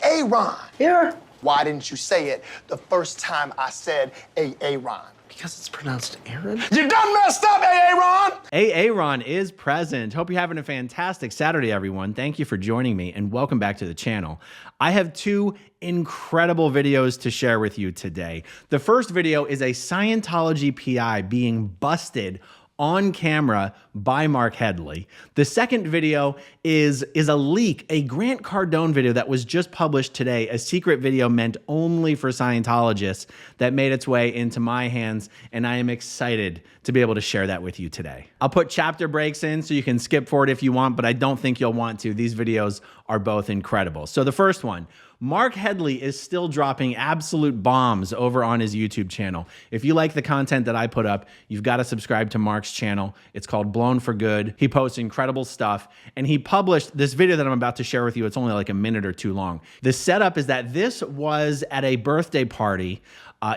Aaron. Yeah. Why didn't you say it the first time I said Aaron? Because it's pronounced Aaron? You done messed up, Aaron! Aaron is present. Hope you're having a fantastic Saturday, everyone. Thank you for joining me, and welcome back to the channel. I have two incredible videos to share with you today. The first video is a Scientology PI being busted on camera by Marc Headley. The second video is a leak, a Grant Cardone video that was just published today, a secret video meant only for Scientologists that made its way into my hands, and I am excited to be able to share that with you today. I'll put chapter breaks in so you can skip forward if you want, but I don't think you'll want to. These videos are both incredible. So the first one, Marc Headley is still dropping absolute bombs over on his YouTube channel. If you like the content that I put up, you've got to subscribe to Marc's channel. It's called Blown for Good. He posts incredible stuff, and he published this video that I'm about to share with you. It's only like a minute or two long. The setup is that this was at a birthday party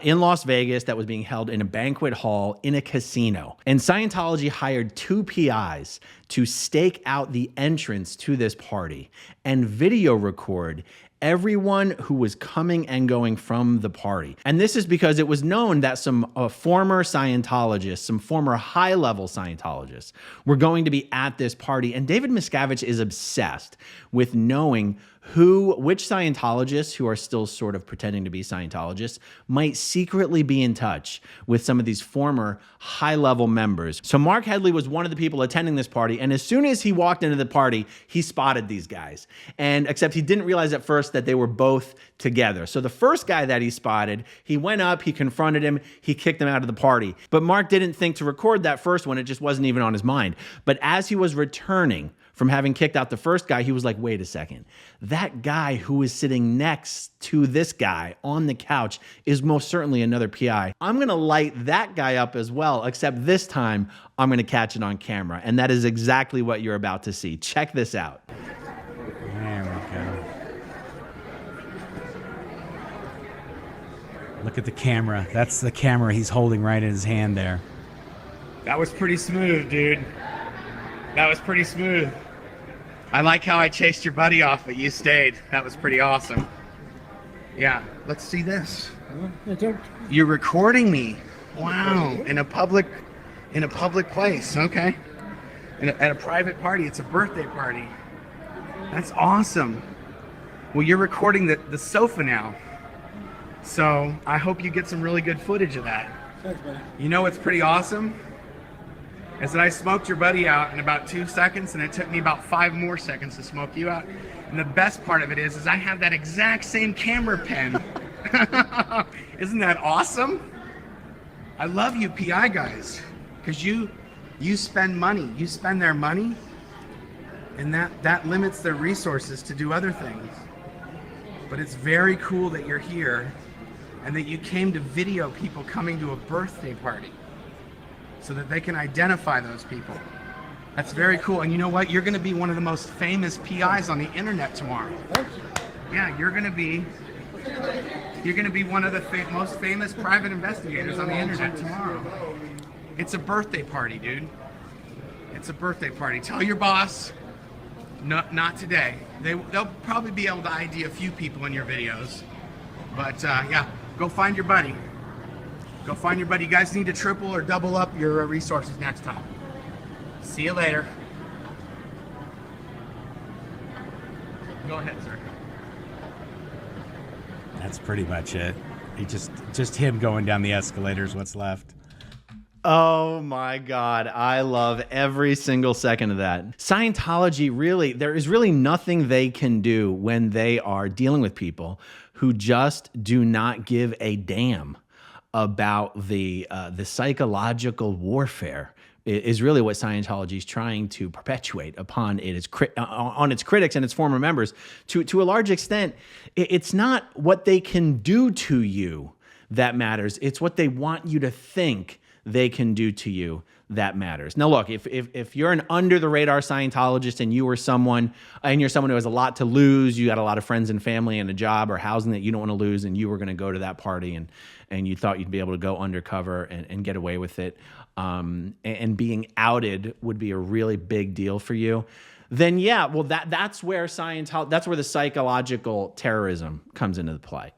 in Las Vegas that was being held in a banquet hall in a casino. And Scientology hired two PIs to stake out the entrance to this party and video record everyone who was coming and going from the party. And this is because it was known that some former Scientologists, some former high-level Scientologists were going to be at this party. And David Miscavige is obsessed with knowing which Scientologists who are still sort of pretending to be Scientologists might secretly be in touch with some of these former high-level members. So Marc Headley was one of the people attending this party, and as soon as he walked into the party, he spotted these guys. And except he didn't realize at first that they were both together. So the first guy that he spotted, he went up, he confronted him, he kicked him out of the party. But Marc didn't think to record that first one, it just wasn't even on his mind. But as he was returning from having kicked out the first guy, he was like, wait a second. That guy who is sitting next to this guy on the couch is most certainly another PI. I'm going to light that guy up as well, except this time I'm going to catch it on camera. And that is exactly what you're about to see. Check this out. There we go. Look at the camera. That's the camera he's holding right in his hand there. That was pretty smooth, dude. That was pretty smooth. I like how I chased your buddy off, but you stayed. That was pretty awesome. Yeah, let's see this. You're recording me. Wow, in a public place. Okay, at a private party. It's a birthday party. That's awesome. Well, you're recording the sofa now, so I hope you get some really good footage of that. Thanks, buddy. You know what's pretty awesome is that I smoked your buddy out in about 2 seconds, and it took me about 5 more seconds to smoke you out. And the best part of it is I have that exact same camera pen. Isn't that awesome? I love you PI guys, because you spend money. You spend their money, and that limits their resources to do other things. But it's very cool that you're here and that you came to video people coming to a birthday party, so that they can identify those people. That's very cool. And you know what? You're going to be one of the most famous PIs on the internet tomorrow. Yeah, you're going to be one of the most famous private investigators on the internet tomorrow. It's a birthday party, dude. It's a birthday party. Tell your boss, not today. They'll probably be able to ID a few people in your videos. But yeah, go find your buddy. Go find your buddy. You guys need to triple or double up your resources next time. See you later. Go ahead, sir. That's pretty much it. He just him going down the escalators, what's left. Oh my God, I love every single second of that. Scientology really, there is really nothing they can do when they are dealing with people who just do not give a damn about the psychological warfare is really what Scientology is trying to perpetuate upon on its critics and its former members. To a large extent, it's not what they can do to you that matters. It's what they want you to think they can do to you that matters. Now, look, if you're an under the radar Scientologist and you're someone who has a lot to lose, you got a lot of friends and family and a job or housing that you don't want to lose, and you were going to go to that party and you thought you'd be able to go undercover and get away with it, and being outed would be a really big deal for you, then yeah, well that's where that's where the psychological terrorism comes into play.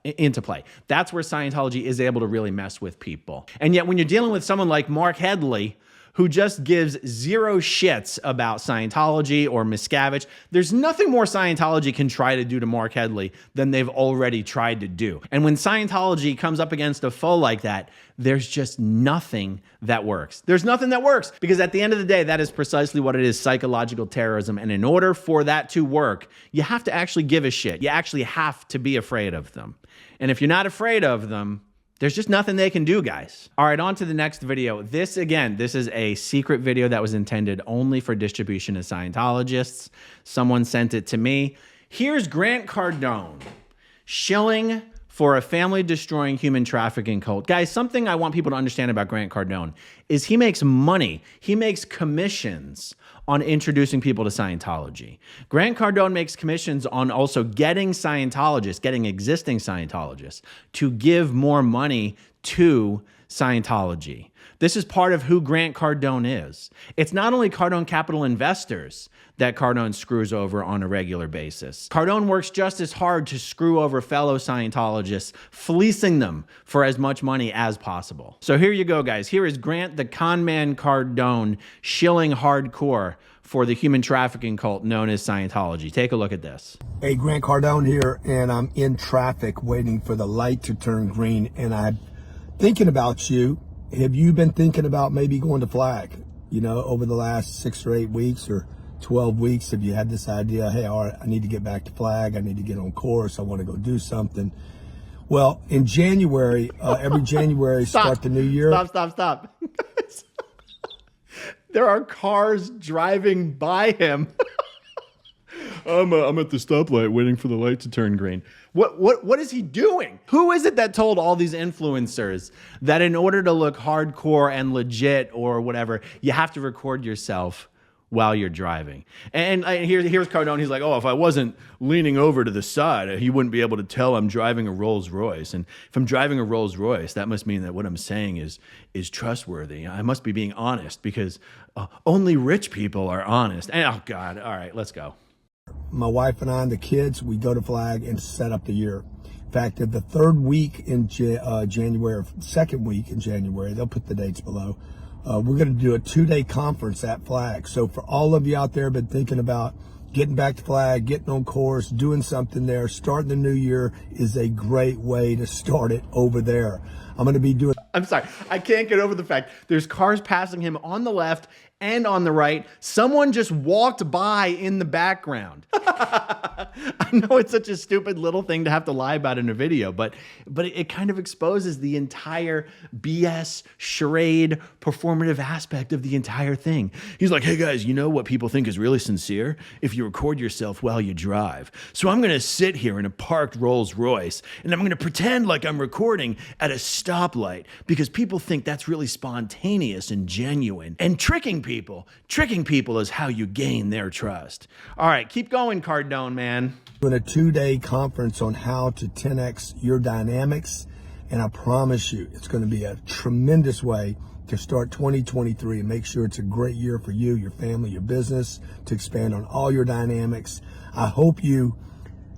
That's where Scientology is able to really mess with people. And yet when you're dealing with someone like Marc Headley, who just gives zero shits about Scientology or Miscavige, there's nothing more Scientology can try to do to Marc Headley than they've already tried to do. And when Scientology comes up against a foe like that, there's just nothing that works. There's nothing that works, because at the end of the day, that is precisely what it is, psychological terrorism. And in order for that to work, you have to actually give a shit. You actually have to be afraid of them. And if you're not afraid of them, there's just nothing they can do, guys. All right, on to the next video. This is a secret video that was intended only for distribution to Scientologists. Someone sent it to me. Here's Grant Cardone shilling for a family-destroying human trafficking cult. Guys, something I want people to understand about Grant Cardone is he makes money. He makes commissions on introducing people to Scientology. Grant Cardone makes commissions on also getting Scientologists, getting existing Scientologists, to give more money to Scientology. This is part of who Grant Cardone is. It's not only Cardone Capital Investors that Cardone screws over on a regular basis. Cardone works just as hard to screw over fellow Scientologists, fleecing them for as much money as possible. So here you go, guys. Here is Grant the con man Cardone shilling hardcore for the human trafficking cult known as Scientology. Take a look at this. Hey, Grant Cardone here, and I'm in traffic waiting for the light to turn green, and I'm thinking about you. Have you been thinking about maybe going to Flag? You know, over the last 6 or 8 weeks or 12 weeks, have you had this idea, hey, all right, I need to get back to Flag, I need to get on course, I want to go do something? Well, in January, every January, start the new year. Stop. There are cars driving by him. I'm at the stoplight waiting for the light to turn green. What is he doing? Who is it that told all these influencers that in order to look hardcore and legit or whatever, you have to record yourself while you're driving? And here's Cardone. He's like, oh, if I wasn't leaning over to the side, he wouldn't be able to tell I'm driving a Rolls Royce. And if I'm driving a Rolls Royce, that must mean that what I'm saying is trustworthy. I must be being honest, because only rich people are honest. And, oh God, all right, let's go. My wife and I and the kids, we go to Flag and set up the year. In fact, at the third week in January, second week in January, they'll put the dates below. We're going to do a 2-day conference at Flag. So for all of you out there been thinking about getting back to Flag, getting on course, doing something there, starting the new year is a great way to start it over there. I'm going to be doing... I'm sorry. I can't get over the fact there's cars passing him on the left and on the right. Someone just walked by in the background. I know it's such a stupid little thing to have to lie about in a video, but it kind of exposes the entire BS, charade, performative aspect of the entire thing. He's like, hey guys, you know what people think is really sincere? If you record yourself while you drive. So I'm going to sit here in a parked Rolls Royce and I'm going to pretend like I'm recording at a stoplight, because people think that's really spontaneous and genuine. And tricking people is how you gain their trust. All right, keep going, Cardone, man. Doing a 2-day conference on how to 10x your dynamics, and I promise you it's going to be a tremendous way to start 2023 and make sure it's a great year for you, your family, your business, to expand on all your dynamics. I hope you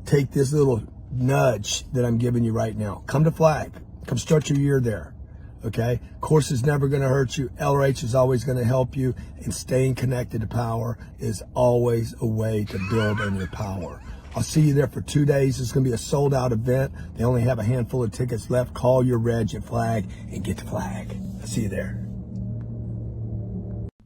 take this little nudge that I'm giving you right now. Come to Flag. Come start your year there. Okay? Course is never going to hurt you. LRH is always going to help you. And staying connected to power is always a way to build on your power. I'll see you there for 2 days. It's going to be a sold-out event. They only have a handful of tickets left. Call your reg at Flag and get to Flag. I'll see you there.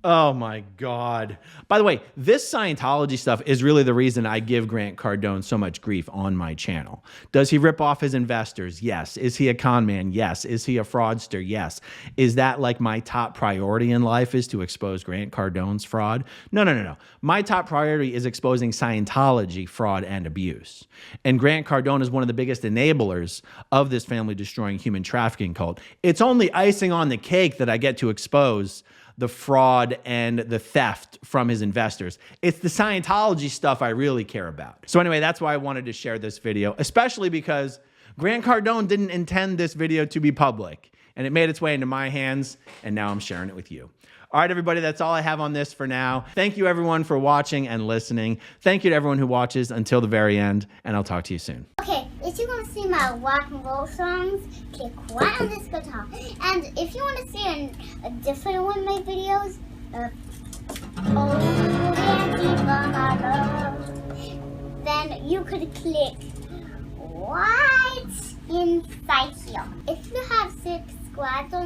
Oh my God. By the way, this Scientology stuff is really the reason I give Grant Cardone so much grief on my channel. Does he rip off his investors? Yes. Is he a con man? Yes. Is he a fraudster? Yes. Is that like my top priority in life, is to expose Grant Cardone's fraud? No. My top priority is exposing Scientology fraud and abuse. And Grant Cardone is one of the biggest enablers of this family-destroying human trafficking cult. It's only icing on the cake that I get to expose the fraud and the theft from his investors. It's the Scientology stuff I really care about. So anyway, that's why I wanted to share this video, especially because Grant Cardone didn't intend this video to be public. and it made its way into my hands, and now I'm sharing it with you. All right, everybody, that's all I have on this for now. Thank you, everyone, for watching and listening. Thank you to everyone who watches until the very end, and I'll talk to you soon. Okay, if you want to see my rock and roll songs, click right on this guitar. And if you want to see a different one of my videos, then you could click right inside here. If you have subscribed on